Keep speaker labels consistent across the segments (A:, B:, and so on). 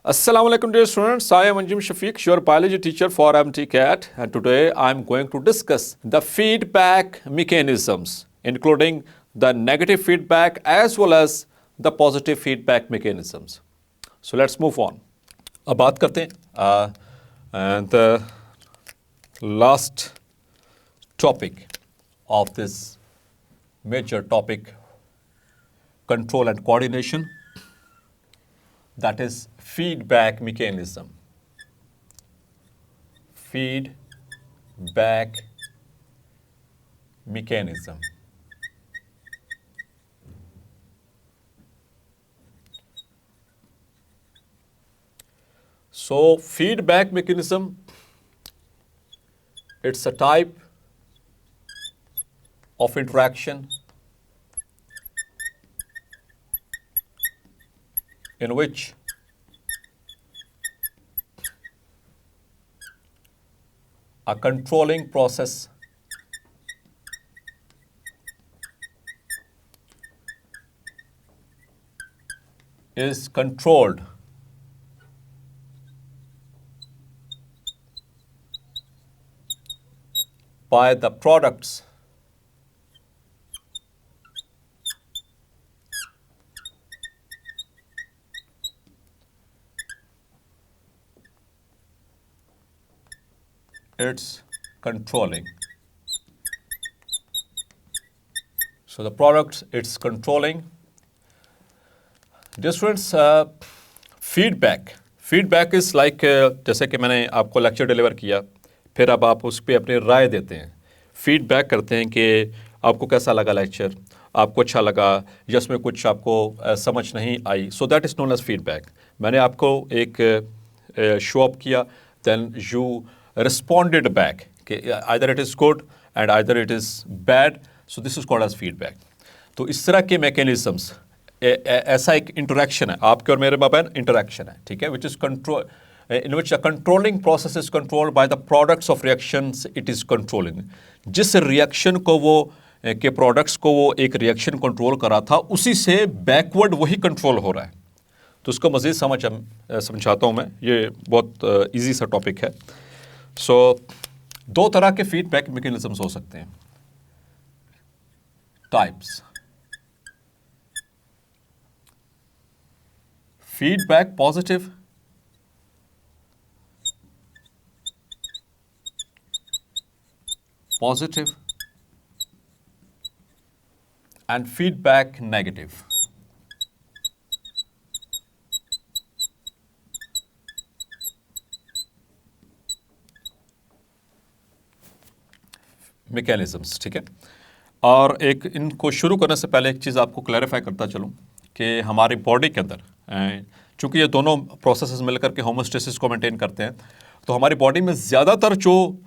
A: Assalamu alaikum dear students, I am Anjum Shafiq, your biology teacher for MTCAT, and today I am going to discuss the feedback mechanisms including the negative feedback as well as the positive feedback mechanisms. So let's move on. अब बात करते हैं and the last topic of this major topic, control and coordination, that is feedback mechanism. Feedback mechanism. So feedback mechanism, it's a type of interaction in which a controlling process is controlled by the products it's controlling. So the products it's controlling. Dear students, feedback is like जैसे कि मैंने आपको lecture deliver किया, फिर अब आप उस पर अपनी राय देते हैं, फीडबैक करते हैं कि आपको कैसा लगा लेक्चर, आपको अच्छा लगा या उसमें कुछ आपको समझ नहीं आई. So that is known as feedback. मैंने आपको एक शो अप किया, then you responded back. Okay, either it is good and either it is bad. So this is called as feedback. तो इस तरह के mechanisms, ऐसा एक interaction है, आपके और मेरे माबैन interaction है, ठीक है, which is control, in which a controlling process is controlled by the products of reactions it is controlling. जिस reaction को वो के products को वो एक reaction control करा था, उसी से backward वही control हो रहा है. तो उसको मज़ीद समझाता हूँ मैं, ये बहुत easy सा topic है. सो दो तरह के फीडबैक मैकेनिज्म्स हो सकते हैं, types. Feedback positive and feedback negative. Mechanisms, ठीक है. और एक इनको शुरू करने से पहले एक चीज़ आपको क्लैरिफाई करता चलूँ कि हमारी बॉडी के अंदर, चूँकि ये दोनों प्रोसेसेस मिलकर के होमोस्टेसिस को मेंटेन करते हैं, तो हमारी बॉडी में ज़्यादातर जो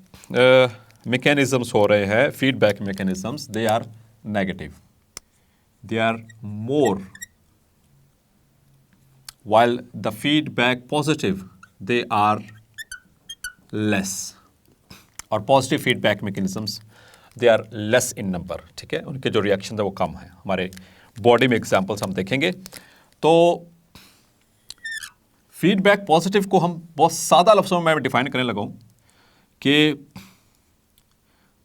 A: मैकेनिज्म्स हो रहे हैं, feedback mechanisms, they are negative, they are more, while the feedback positive, they are less. और positive feedback mechanisms, they are less in number, ठीक है, उनके जो रिएक्शन है वो कम है. हमारे बॉडी में एग्जांपल्स हम देखेंगे. तो फीडबैक पॉजिटिव को हम बहुत सादा लफ्ज़ों में मैं डिफाइन करने लगा हूँ कि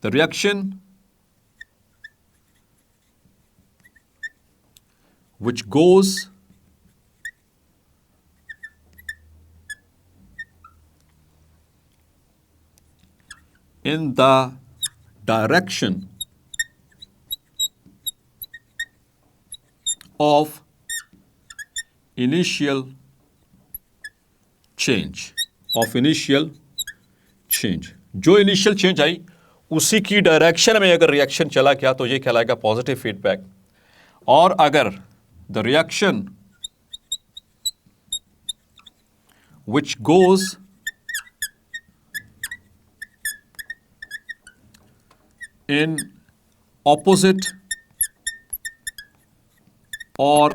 A: the reaction which goes in the direction of initial change, जो इनिशियल चेंज आई उसी की डायरेक्शन में अगर रिएक्शन चला गया तो ये कहलाएगा पॉजिटिव फीडबैक. और अगर the reaction which goes in opposite or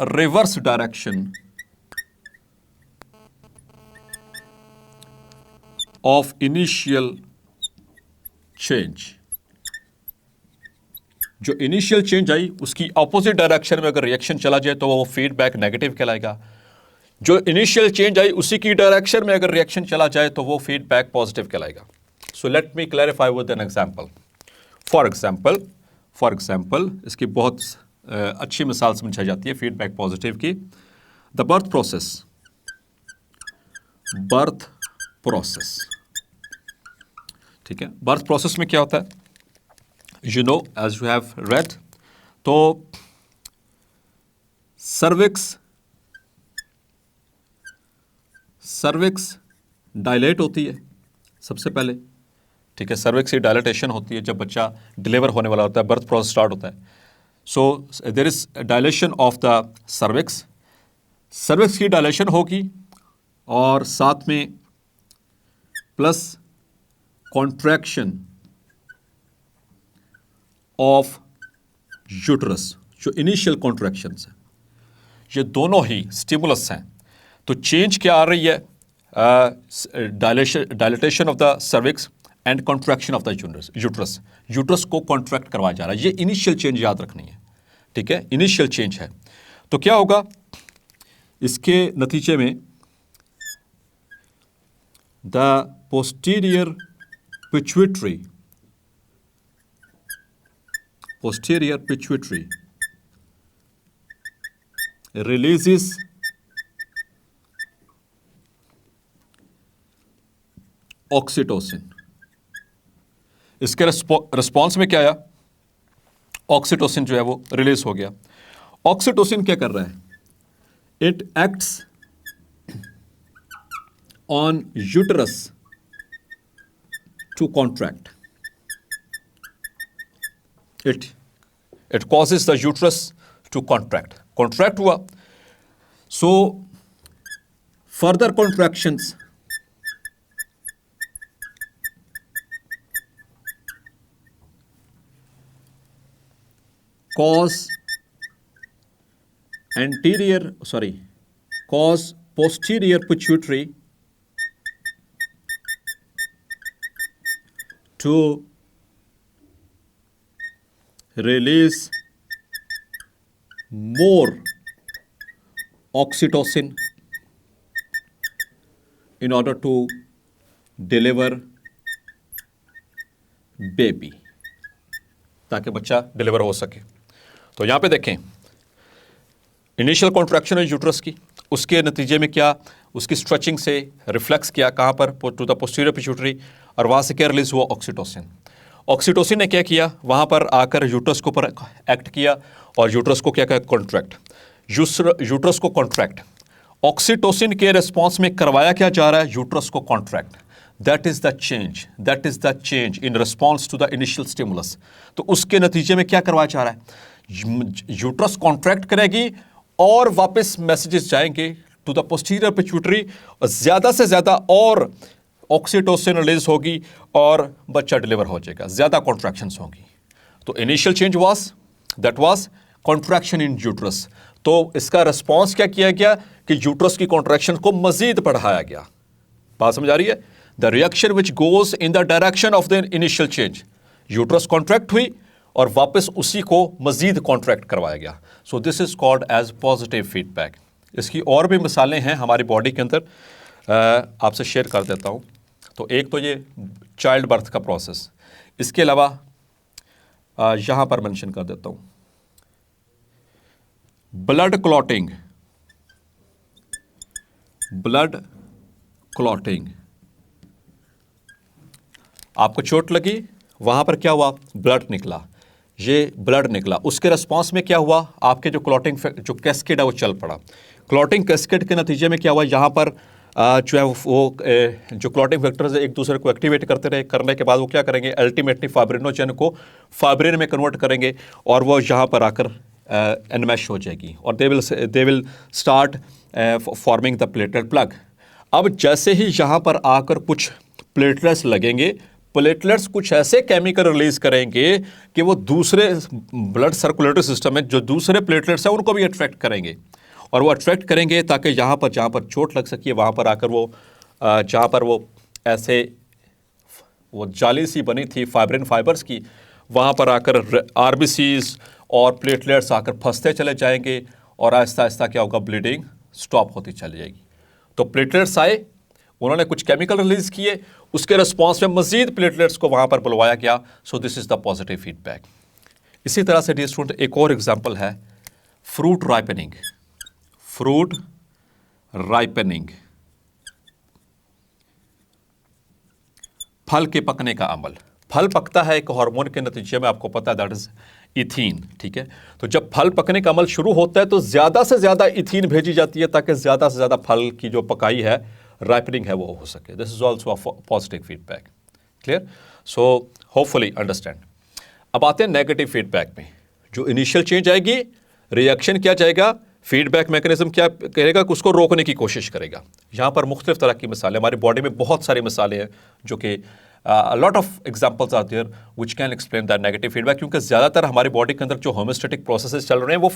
A: reverse direction of initial change, जो इनिशियल चेंज आई उसकी ऑपोजिट डायरेक्शन में अगर रिएक्शन चला जाए तो वो फीडबैक नेगेटिव कहलाएगा। जो इनिशियल चेंज आई उसी की डायरेक्शन में अगर रिएक्शन चला जाए तो वो फीडबैक पॉजिटिव कहलाएगा। So let me clarify with an example. For example इसकी बहुत अच्छी मिसाल समझाई जाती है फीडबैक पॉजिटिव की। द बर्थ प्रोसेस, ठीक है। बर्थ प्रोसेस में क्या होता है, you know as you have read, तो सर्विक्स डायलेट होती है सबसे पहले, ठीक है। सर्विक्स की डायलेटेशन होती है जब बच्चा डिलीवर होने वाला होता है, बर्थ प्रोसेस स्टार्ट होता है। So there is dilation of the cervix की डायलेशन होगी और साथ में प्लस कॉन्ट्रैक्शन ऑफ यूट्रस, जो इनिशियल कॉन्ट्रैक्शंस हैं, ये दोनों ही स्टिमुलस हैं। तो चेंज क्या आ रही है, dilatation of the cervix and contraction of the uterus को कॉन्ट्रैक्ट करवाया जा रहा है। ये इनिशियल चेंज याद रखनी है, ठीक है, इनिशियल चेंज है। तो क्या होगा इसके नतीजे में, the posterior pituitary releases oxytocin. इसके रिस्पॉन्स में क्या आया, ऑक्सीटोसिन जो है वो रिलीज हो गया। ऑक्सीटोसिन क्या कर रहा है, it acts on uterus to contract, it causes the uterus to contract हुआ। So further contractions cause posterior pituitary to release more oxytocin in order to deliver baby, ताकि बच्चा डिलीवर हो सके। तो यहाँ पे देखें, इनिशियल कॉन्ट्रैक्शन है यूट्रस की, उसके नतीजे में क्या, उसकी स्ट्रेचिंग से रिफ्लेक्स किया कहाँ पर, टू द पोस्टीरियर पिट्यूटरी, और वहाँ से क्या रिलीज हुआ, ऑक्सीटोसिन ने क्या किया, वहाँ पर आकर यूट्रस के ऊपर एक्ट किया और यूट्रस को क्या किया, यूट्रस को कॉन्ट्रैक्ट। ऑक्सीटोसिन के रिस्पॉन्स में करवाया क्या जा रहा है, यूट्रस को contract. That is the change in response to the initial stimulus. तो उसके नतीजे में क्या करवाया जा रहा है, यूट्रस कॉन्ट्रैक्ट करेगी और वापस मैसेजेस जाएंगे टू द पोस्टीरियर पिट्यूटरी, और ज़्यादा से ज़्यादा और ऑक्सीटोसिन रिलीज होगी और बच्चा डिलीवर हो जाएगा, ज़्यादा कॉन्ट्रैक्शंस होंगी। तो initial change was contraction in uterus. तो इसका रिस्पॉन्स क्या किया गया कि यूट्रस की कॉन्ट्रैक्शन को मजीद बढ़ाया गया। बात समझ आ रही है, the reaction which goes in the direction of the initial change, uterus contract हुई और वापस उसी को मजीद कॉन्ट्रैक्ट करवाया गया। So this is called as positive feedback. इसकी और भी मिसालें हैं हमारी बॉडी के अंदर, आपसे शेयर कर देता हूँ। तो एक तो ये चाइल्ड बर्थ का प्रोसेस, इसके अलावा यहाँ पर मेंशन कर देता हूँ, ब्लड क्लॉटिंग। आपको चोट लगी, वहाँ पर क्या हुआ, ब्लड निकला, उसके रिस्पॉन्स में क्या हुआ, आपके जो क्लॉटिंग जो कैस्केड है वो चल पड़ा। क्लॉटिंग कैस्केड के नतीजे में क्या हुआ, यहाँ पर जो है वो जो क्लॉटिंग फैक्टर्स एक दूसरे को एक्टिवेट करते रहे, करने के बाद वो क्या करेंगे, अल्टीमेटली फाइब्रिनोजेन को फाइब्रिन में कन्वर्ट करेंगे और वो यहाँ पर आकर एनमैश हो जाएगी और they will start forming the platelet plug. अब जैसे ही यहाँ पर आकर कुछ प्लेटलेट्स लगेंगे, प्लेटलेट्स कुछ ऐसे केमिकल रिलीज करेंगे कि वो दूसरे ब्लड सर्कुलेटरी सिस्टम में जो दूसरे प्लेटलेट्स हैं उनको भी अट्रैक्ट करेंगे, और वो अट्रैक्ट करेंगे ताकि जहाँ पर चोट लग सकी है वहाँ पर आकर वो जहाँ पर वो ऐसे वो जाली सी बनी थी फाइब्रिन फाइबर्स की, वहाँ पर आकर आरबीसीज और प्लेटलेट्स आकर फंसते चले जाएंगे और आहिस्ता आहिस्ता क्या होगा, ब्लीडिंग स्टॉप होती चली जाएगी। तो प्लेटलेट्स आए, उन्होंने कुछ केमिकल रिलीज किए, उसके रिस्पॉन्स में मजीद प्लेटलेट्स को वहाँ पर बुलवाया गया। So this is the positive feedback. इसी तरह से डियर स्टूडेंट एक और एग्जाम्पल है फ्रूट राइपनिंग। फ्रूट राइपनिंग, फल के पकने का अमल। फल पकता है एक हार्मोन के नतीजे में, आपको पता है, दैट इज इथीन। ठीक है, तो जब फल पकने का अमल शुरू होता है तो ज़्यादा से ज़्यादा इथीन भेजी जाती है ताकि ज़्यादा से ज़्यादा फल की जो पकाई है, राइपनिंग है, वो हो सके। This is also a positive feedback. Clear? So hopefully understand. अब आते हैं नेगेटिव फीडबैक में। जो इनिशियल चेंज आएगी, रिएक्शन क्या जाएगा, फीडबैक मैकेनिज्म क्या करेगा कि उसको रोकने की कोशिश करेगा। यहाँ पर मुख्तलिफ तरह की मिसालें, हमारी बॉडी में बहुत सारी मिसालें हैं जो कि lot of examples are there which can explain that negative feedback, क्योंकि ज़्यादातर हमारी बॉडी के अंदर जो होम्योस्टेटिक प्रोसेसेस चल रहे हैं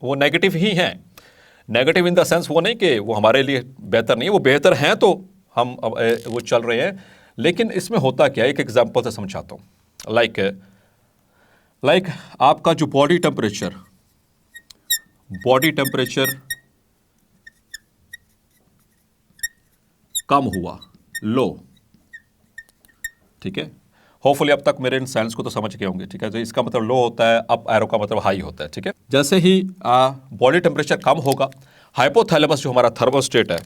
A: वो नेगेटिव ही हैं। नेगेटिव इन द सेंस वो नहीं कि वो हमारे लिए बेहतर नहीं है, वो बेहतर हैं तो हम वो चल रहे हैं। लेकिन इसमें होता क्या है, एक एग्जाम्पल से समझाता हूँ। लाइक आपका जो बॉडी टेम्परेचर कम हुआ, लो। ठीक है, होपफुली अब तक मेरे इन साइंस को तो समझ गए होंगे। ठीक है, तो इसका मतलब लो होता है, अप एरो का मतलब हाई होता है। ठीक है, जैसे ही बॉडी टेम्परेचर कम होगा, हाइपोथैलेमस जो हमारा थर्मोस्टेट है,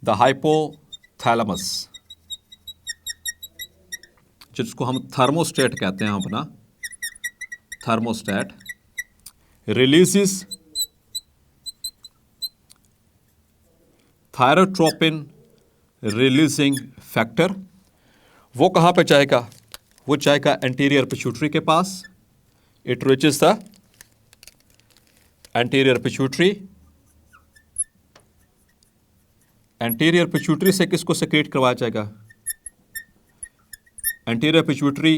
A: द हाइपोथैलेमस, जिसको हम थर्मोस्टेट कहते हैं, अपना thermostat, releases thyrotropin releasing factor. वो कहाँ पे जाएगा, वो जाएगा एंटीरियर पिट्यूटरी के पास। It reaches the anterior pituitary. Anterior pituitary से किसको सेक्रेट करवाया जाएगा, एंटीरियर पिट्यूटरी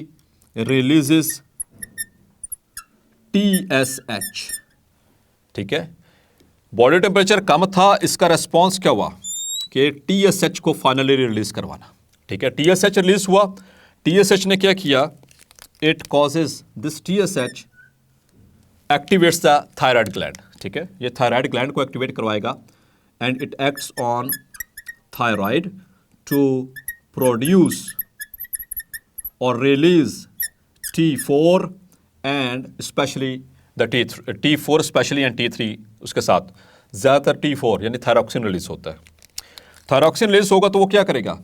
A: रिलीजेस TSH। ठीक है, बॉडी टेम्परेचर कम था, इसका रेस्पॉन्स क्या हुआ कि TSH को फाइनली रिलीज करवाना। ठीक है, TSH रिलीज हुआ। TSH ने क्या किया, it causes this TSH activates the thyroid gland. ठीक है, ये थायराइड ग्लैंड को एक्टिवेट करवाएगा and it acts on thyroid to produce और release T4 and especially the T4 especially and T3, उसके साथ ज़्यादातर T4 यानी थायरॉक्सिन रिलीज होता है। थायरॉक्सिन रिलीज होगा तो वो क्या करेगा,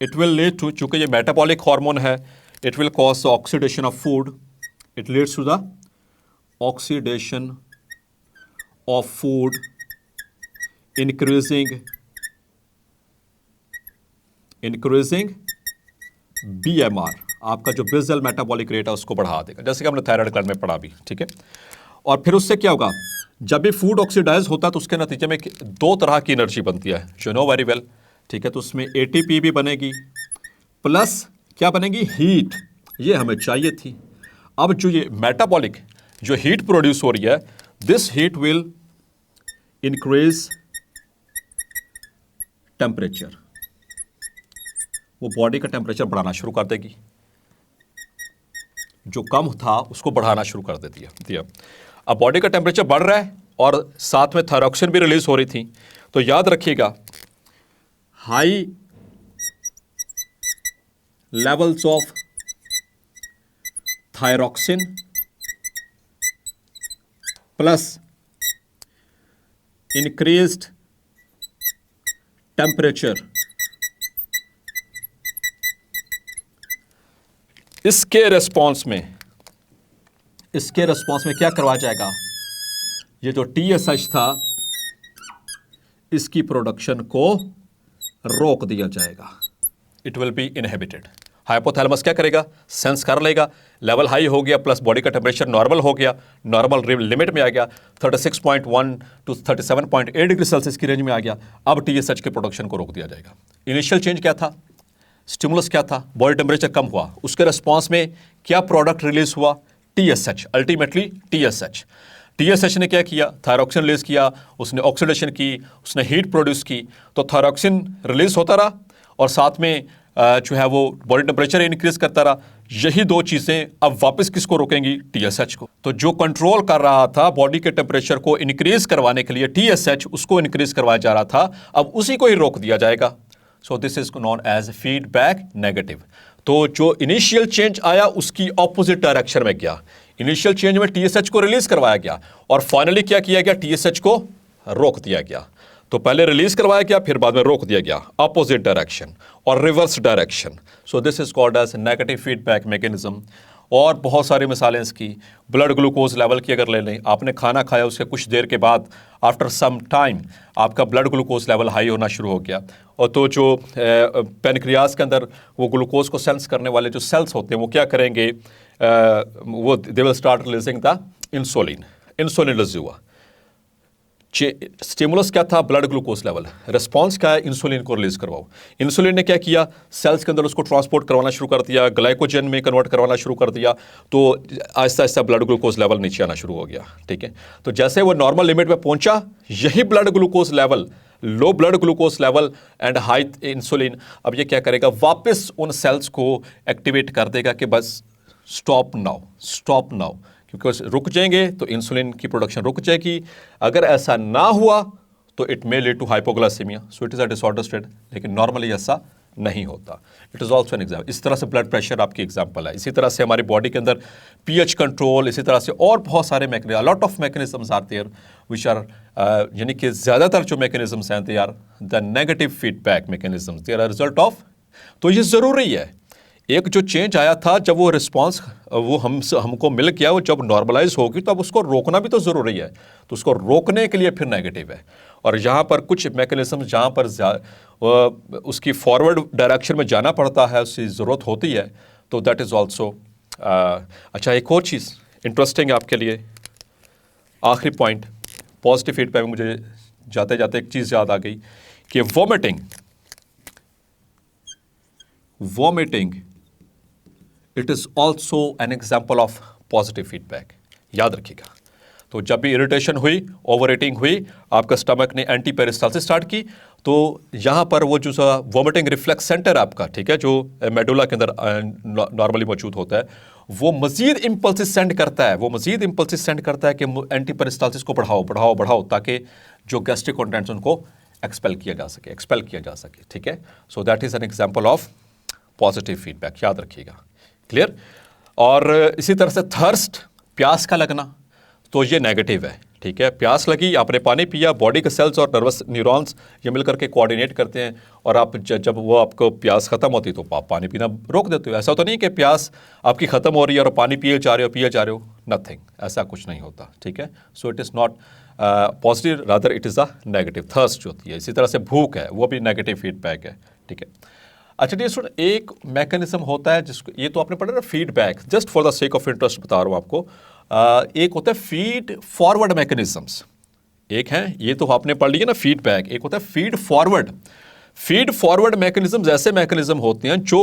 A: इट विल लीड टू, चूंकि ये मेटाबॉलिक हार्मोन है, it will cause the oxidation of food. It leads to the oxidation of food, increasing BMR, आपका जो बेसल मेटाबॉलिक रेट है उसको बढ़ा देगा, जैसे कि हमने थायराइड ग्लैंड में पढ़ा भी। ठीक है, और फिर उससे क्या होगा, जब भी फूड ऑक्सीडाइज होता है तो उसके नतीजे में दो तरह की एनर्जी बनती है, यू नो वेरी वेल। ठीक है, तो उसमें ATP भी बनेगी, प्लस क्या बनेगी, हीट। ये हमें चाहिए थी। अब जो ये मेटाबॉलिक जो हीट प्रोड्यूस हो रही है, this heat will increase temperature, वो बॉडी का टेम्परेचर बढ़ाना शुरू कर देगी, जो कम था उसको बढ़ाना शुरू कर देती है। अब बॉडी का टेम्परेचर बढ़ रहा है और साथ में थायरॉक्सिन भी रिलीज हो रही थी। तो याद रखिएगा, high levels of thyroxine plus increased temperature, इसके रेस्पॉन्स में क्या करवाया जाएगा, ये जो TSH था इसकी प्रोडक्शन को रोक दिया जाएगा। It will be inhibited. Hypothalamus क्या करेगा, सेंस कर लेगा, लेवल हाई हो गया प्लस बॉडी का टेम्परेचर नॉर्मल हो गया, नॉर्मल लिमिट में आ गया, 36.1 टू 37.8 डिग्री सेल्सियस की रेंज में आ गया। अब TSH के प्रोडक्शन को रोक दिया जाएगा। इनिशियल चेंज क्या था, स्टिमुलस क्या था, बॉडी टेम्परेचर कम हुआ, उसके रिस्पॉन्स में क्या प्रोडक्ट रिलीज हुआ, TSH, अल्टीमेटली TSH ने क्या किया, थायरॉक्सिन रिलीज किया, उसने ऑक्सीडेशन की, उसने हीट प्रोड्यूस की, तो थायरॉक्सिन रिलीज होता रहा और साथ में जो है वो बॉडी टेम्परेचर इंक्रीज करता रहा। यही दो चीज़ें अब वापस किसको रोकेंगी? टीएसएच को। तो जो कंट्रोल कर रहा था बॉडी के टेम्परेचर को इंक्रीज करवाने के लिए टीएसएच, उसको इंक्रीज करवाया जा रहा था, अब उसी को ही रोक दिया जाएगा। So this is known as feedback negative. तो जो इनिशियल चेंज आया उसकी ऑपोजिट डायरेक्शन में गया। इनिशियल चेंज में टीएसएच को रिलीज करवाया गया और फाइनली क्या किया गया? टीएसएच को रोक दिया गया। तो पहले रिलीज करवाया गया, फिर बाद में रोक दिया गया, अपोजिट डायरेक्शन और reverse direction. So this is called as negative feedback mechanism. और बहुत सारी मिसालें इसकी, ब्लड ग्लूकोज लेवल की अगर ले लें, आपने खाना खाया उसके कुछ देर के बाद आफ्टर सम टाइम आपका ब्लड ग्लूकोज लेवल हाई होना शुरू हो गया, और तो जो पेनक्रियाज के अंदर वो ग्लूकोज को सेंस करने वाले जो सेल्स होते हैं वो क्या करेंगे? वो they will start releasing the insulin. Insulin release हुआ। स्टिमुलस क्या था? Blood glucose level. रिस्पॉन्स क्या है? इंसुलिन को रिलीज करवाओ। इंसुलिन ने क्या किया? सेल्स के अंदर उसको ट्रांसपोर्ट करवाना शुरू कर दिया, ग्लाइकोजन में कन्वर्ट करवाना शुरू कर दिया, तो Aahista Aahista blood glucose level नीचे आना शुरू हो गया। ठीक है, तो जैसे वो नॉर्मल लिमिट पे पहुंचा, यही blood glucose level, low blood glucose level and high insulin, अब ये क्या करेगा? वापस उन सेल्स को एक्टिवेट कर देगा कि bus stop now, stop now, क्योंकि रुक जाएंगे तो इंसुलिन की प्रोडक्शन रुक जाएगी। अगर ऐसा ना हुआ तो it may lead to hypoglycemia. So it is a disorder state, लेकिन नॉर्मली ऐसा नहीं होता। It is also an example. इस तरह से ब्लड प्रेशर आपकी एग्जाम्पल है। इसी तरह से हमारी बॉडी के अंदर पीएच कंट्रोल, इसी तरह से और बहुत सारे mechanism, lot of mechanisms are there which are, यानी कि ज़्यादातर जो मैकेनिज्म्स हैं they are the negative feedback mechanisms, they are result of. तो ये ज़रूरी है। एक जो चेंज आया था, जब वो रिस्पांस वो हमको मिल गया, वो जब नॉर्मलाइज होगी तो अब उसको रोकना भी तो ज़रूरी है। तो उसको रोकने के लिए फिर नेगेटिव है। और यहाँ पर कुछ मैकेनिज्म जहाँ पर उसकी फॉरवर्ड डायरेक्शन में जाना पड़ता है, उसकी ज़रूरत होती है, तो दैट इज़ ऑल्सो। अच्छा, एक और चीज़ इंटरेस्टिंग है आपके लिए, आखिरी पॉइंट पॉजिटिव फीडबैक में मुझे जाते जाते एक चीज़ याद आ गई कि vomiting it is also an example of positive feedback. याद रखिएगा। तो जब भी इरिटेशन हुई, ओवर ईटिंग हुई, आपका स्टमक ने एंटी पेरिस्टाल्सिस स्टार्ट की, तो यहाँ पर वो जो वॉमिटिंग रिफ्लेक्स सेंटर आपका, ठीक है, जो मेडुला के अंदर नॉर्मली मौजूद होता है, वो मज़ीद इम्पल्सिस सेंड करता है, कि एंटी पेरिस्टाल्सिस को बढ़ाओ ताकि जो गैस्ट्रिक कंटेंट्स उनको एक्सपेल किया जा सके। ठीक है, सो that is an example of positive feedback. याद रखिएगा। क्लियर? और इसी तरह से थर्स्ट, प्यास का लगना, तो ये नेगेटिव है। ठीक है, प्यास लगी, आपने पानी पिया, बॉडी के सेल्स और नर्वस न्यूरॉन्स ये मिलकर के कोऑर्डिनेट करते हैं, और आप जब वो आपको प्यास खत्म होती है तो आप पानी पीना रोक देते हो। ऐसा तो नहीं कि प्यास आपकी ख़त्म हो रही है और पानी पिए जा रहे हो, नथिंग, ऐसा कुछ नहीं होता। ठीक है, so it is not positive, rather it is a negative. Thirst होती है। इसी तरह से भूख है, वो भी नेगेटिव फीडबैक है। ठीक है, अच्छा जी सुन, एक मैकेनिज्म होता है जिसको, ये तो आपने पढ़ा ना feedback, just for the sake of interest बता रहा हूँ आपको। एक होता है फीड फॉरवर्ड मैकेनिज्म्स, एक है, ये तो आपने पढ़ लिया ना फीडबैक, एक होता है feed forward. Feed forward mechanisms ऐसे मैकेनिज्म होते हैं जो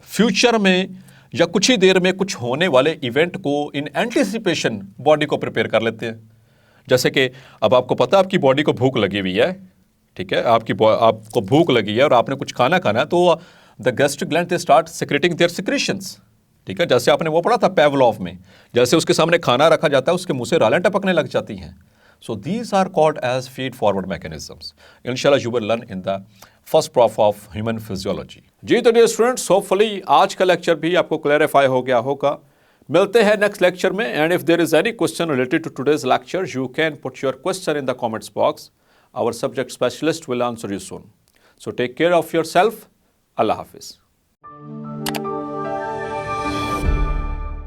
A: फ्यूचर में या कुछ ही देर में कुछ होने वाले इवेंट को इन एंटिसिपेशन बॉडी को प्रिपेयर कर लेते हैं। जैसे कि अब आपको पता है आपकी बॉडी को भूख लगी हुई है, ठीक है, आपको भूख लगी है और आपने कुछ खाना है, तो the gastric gland they start secreting their secretions. ठीक है, जैसे आपने वो पढ़ा था पेवलॉव में, जैसे उसके सामने खाना रखा जाता है उसके मुंह से रालें टपकने लग जाती हैं। So these are called as feed forward mechanisms. इंशाल्लाह you will learn in the first prof of human physiology. जी तो डियर स्टूडेंट्स, होपफुली आज का लेक्चर भी आपको क्लैरिफाई हो गया होगा। मिलते हैं नेक्स्ट लेक्चर में, and if there is any question related to today's lecture, you can put your question in the comments box. Our subject specialist will answer you soon. So take care of yourself. Allah Hafiz.